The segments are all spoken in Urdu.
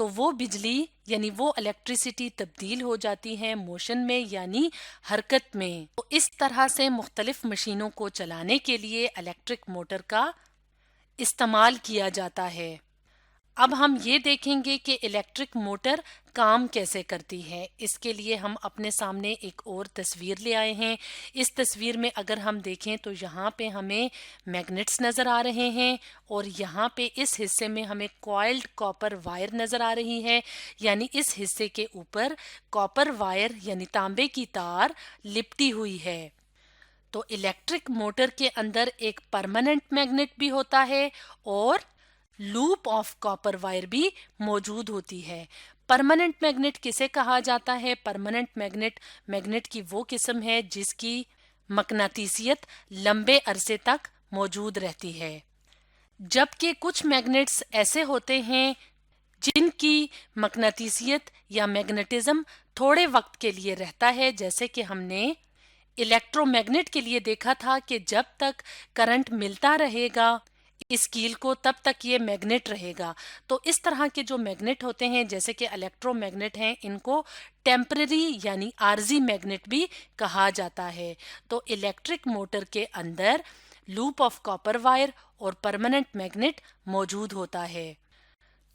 تو وہ بجلی یعنی وہ الیکٹریسٹی تبدیل ہو جاتی ہے موشن میں یعنی حرکت میں۔ تو اس طرح سے مختلف مشینوں کو چلانے کے لیے الیکٹرک موٹر کا استعمال کیا جاتا ہے۔ اب ہم یہ دیکھیں گے کہ الیکٹرک موٹر کام کیسے کرتی ہے۔ اس کے لیے ہم اپنے سامنے ایک اور تصویر لے آئے ہیں۔ اس تصویر میں اگر ہم دیکھیں تو یہاں پہ ہمیں میگنیٹس نظر آ رہے ہیں اور یہاں پہ اس حصے میں ہمیں کوائلڈ کاپر وائر نظر آ رہی ہے، یعنی اس حصے کے اوپر کاپر وائر یعنی تانبے کی تار لپٹی ہوئی ہے۔ تو الیکٹرک موٹر کے اندر ایک پرماننٹ میگنیٹ بھی ہوتا ہے اور لوپ آف کاپر وائر بھی موجود ہوتی ہے۔ پرماننٹ میگنیٹ کسے کہا جاتا ہے؟ پرماننٹ میگنیٹ کی وہ قسم ہے جس کی مقناطیسیت لمبے عرصے تک موجود رہتی ہے، جبکہ کچھ میگنیٹس ایسے ہوتے ہیں جن کی مقناطیسیت یا میگنیٹزم تھوڑے وقت کے لیے رہتا ہے، جیسے کہ ہم نے الیکٹرو میگنیٹ کے لیے دیکھا تھا کہ جب تک کرنٹ ملتا رہے گا اس کیل کو تب تک یہ میگنیٹ رہے گا۔ تو اس طرح کے جو میگنیٹ ہوتے ہیں جیسے کہ الیکٹرو میگنیٹ ہیں، ان کو ٹیمپرری یعنی عارضی میگنیٹ بھی کہا جاتا ہے۔ تو الیکٹرک موٹر کے اندر لوپ آف کاپر وائر اور پرماننٹ میگنیٹ موجود ہوتا ہے۔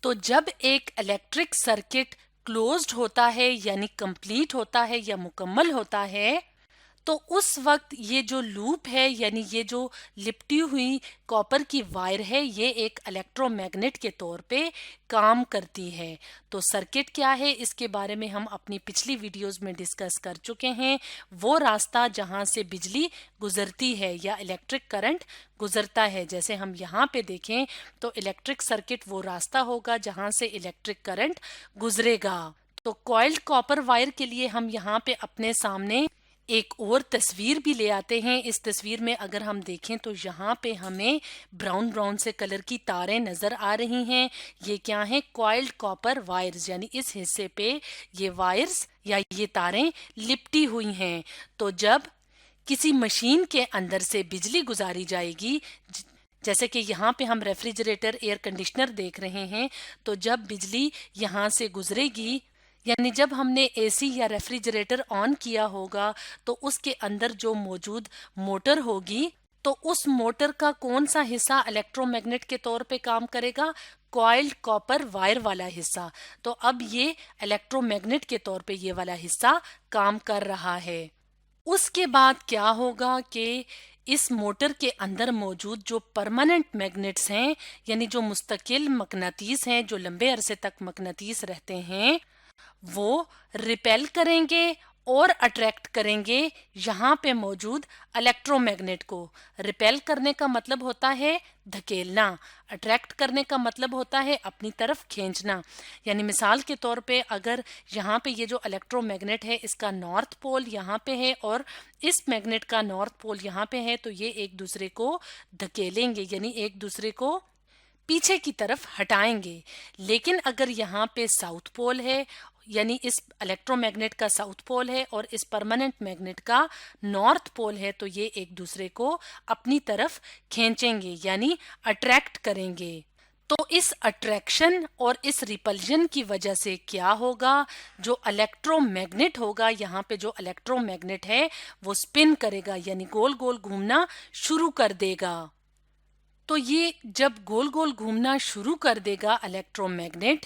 تو جب ایک الیکٹرک سرکٹ کلوزڈ ہوتا ہے یعنی کمپلیٹ ہوتا ہے یا مکمل ہوتا ہے، تو اس وقت یہ جو لوپ ہے یعنی یہ جو لپٹی ہوئی کاپر کی وائر ہے یہ ایک الیکٹرو میگنیٹ کے طور پہ کام کرتی ہے۔ تو سرکٹ کیا ہے اس کے بارے میں ہم اپنی پچھلی ویڈیوز میں ڈسکس کر چکے ہیں۔ وہ راستہ جہاں سے بجلی گزرتی ہے یا الیکٹرک کرنٹ گزرتا ہے، جیسے ہم یہاں پہ دیکھیں تو الیکٹرک سرکٹ وہ راستہ ہوگا جہاں سے الیکٹرک کرنٹ گزرے گا۔ تو کوائلڈ کاپر وائر کے لیے ہم یہاں پہ اپنے سامنے ایک اور تصویر بھی لے آتے ہیں۔ اس تصویر میں اگر ہم دیکھیں تو یہاں پہ ہمیں براؤن سے کلر کی تاریں نظر آ رہی ہیں۔ یہ کیا ہیں؟ کوائلڈ کاپر وائرز، یعنی اس حصے پہ یہ وائرز یا یہ تاریں لپٹی ہوئی ہیں۔ تو جب کسی مشین کے اندر سے بجلی گزاری جائے گی، جیسے کہ یہاں پہ ہم ریفریجریٹر ایئر کنڈیشنر دیکھ رہے ہیں، تو جب بجلی یہاں سے گزرے گی یعنی جب ہم نے اے سی یا ریفریجریٹر آن کیا ہوگا تو اس کے اندر جو موجود موٹر ہوگی تو اس موٹر کا کون سا حصہ الیکٹرو میگنیٹ کے طور پہ کام کرے گا؟ کوائلڈ کاپر وائر والا حصہ۔ تو اب یہ الیکٹرو میگنیٹ کے طور پہ یہ والا حصہ کام کر رہا ہے۔ اس کے بعد کیا ہوگا کہ اس موٹر کے اندر موجود جو پرماننٹ میگنیٹس ہیں یعنی جو مستقل مقناطیس ہیں جو لمبے عرصے تک مقناطیس رہتے ہیں، وہ ریپیل کریں گے اور اٹریکٹ کریں گے یہاں پہ موجود الیکٹرو میگنیٹ کو۔ ریپیل کرنے کا مطلب ہوتا ہے دھکیلنا، اٹریکٹ کرنے کا مطلب ہوتا ہے اپنی طرف کھینچنا۔ یعنی مثال کے طور پہ اگر یہاں پہ یہ جو الیکٹرو میگنیٹ ہے اس کا نارتھ پول یہاں پہ ہے اور اس میگنیٹ کا نارتھ پول یہاں پہ ہے، تو یہ ایک دوسرے کو دھکیلیں گے یعنی ایک دوسرے کو پیچھے کی طرف ہٹائیں گے۔ لیکن اگر یہاں پہ ساؤتھ پول ہے یعنی اس الیکٹرو میگنیٹ کا ساؤتھ پول ہے اور اس پرماننٹ میگنیٹ کا نارتھ پول ہے، تو یہ ایک دوسرے کو اپنی طرف کھینچیں گے یعنی اٹریکٹ کریں گے۔ تو اس اٹریکشن اور اس ریپلژن کی وجہ سے کیا ہوگا؟ جو الیکٹرو میگنیٹ ہوگا، یہاں پہ جو الیکٹرو میگنیٹ ہے وہ سپن کرے گا یعنی گول گول گھومنا شروع کر دے گا۔ تو یہ جب گول گول گھومنا شروع کر دے گا الیکٹرو میگنیٹ،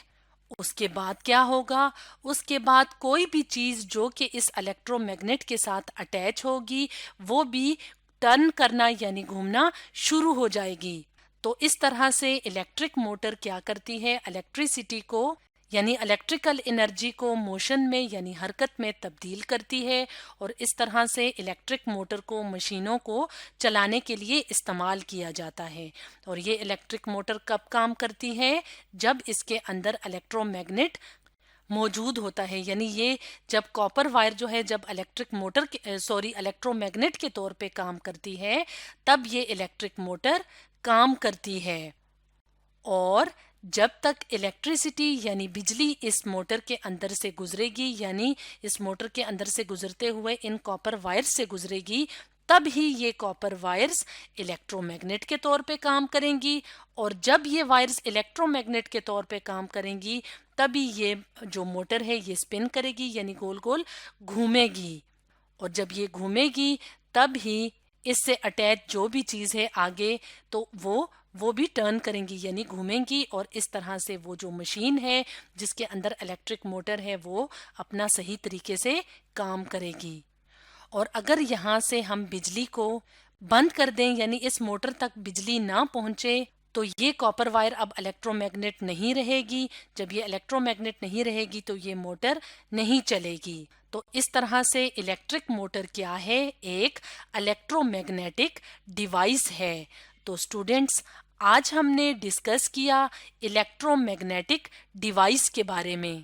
اس کے بعد کیا ہوگا؟ اس کے بعد کوئی بھی چیز جو کہ اس الیکٹرو میگنیٹ کے ساتھ اٹیچ ہوگی وہ بھی ٹرن کرنا یعنی گھومنا شروع ہو جائے گی۔ تو اس طرح سے الیکٹرک موٹر کیا کرتی ہے؟ الیکٹریسٹی کو یعنی الیکٹریکل انرجی کو موشن میں یعنی حرکت میں تبدیل کرتی ہے، اور اس طرح سے الیکٹرک موٹر کو مشینوں کو چلانے کے لیے استعمال کیا جاتا ہے۔ اور یہ الیکٹرک موٹر کب کام کرتی ہے؟ جب اس کے اندر الیکٹرو میگنیٹ موجود ہوتا ہے، یعنی یہ جب کاپر وائر جو ہے جب الیکٹرو میگنیٹ کے طور پہ کام کرتی ہے تب یہ الیکٹرک موٹر کام کرتی ہے۔ اور جب تک الیکٹریسٹی یعنی بجلی اس موٹر کے اندر سے گزرے گی یعنی اس موٹر کے اندر سے گزرتے ہوئے ان کاپر وائرز سے گزرے گی، تب ہی یہ کاپر وائرز الیکٹرو میگنیٹ کے طور پہ کام کریں گی، اور جب یہ وائرز الیکٹرو میگنیٹ کے طور پہ کام کریں گی تبھی یہ جو موٹر ہے یہ اسپن کرے گی، یعنی گول گول گھومے گی، اور جب یہ گھومے گی تب ہی اس سے اٹیچ جو بھی چیز ہے آگے تو وہ بھی ٹرن کریں گی، یعنی گھومیں گی، اور اس طرح سے وہ جو مشین ہے جس کے اندر الیکٹرک موٹر ہے وہ اپنا صحیح طریقے سے کام کرے گی۔ اور اگر یہاں سے ہم بجلی کو بند کر دیں، یعنی اس موٹر تک بجلی نہ پہنچے، تو یہ کاپر وائر اب الیکٹرو میگنیٹ نہیں رہے گی۔ جب یہ الیکٹرو میگنیٹ نہیں رہے گی تو یہ موٹر نہیں چلے گی۔ تو اس طرح سے الیکٹرک موٹر کیا ہے؟ ایک الیکٹرو میگنیٹک ڈیوائس ہے۔ تو اسٹوڈینٹس، آج ہم نے ڈسکس کیا الیکٹرو میگنیٹک ڈیوائس کے بارے میں۔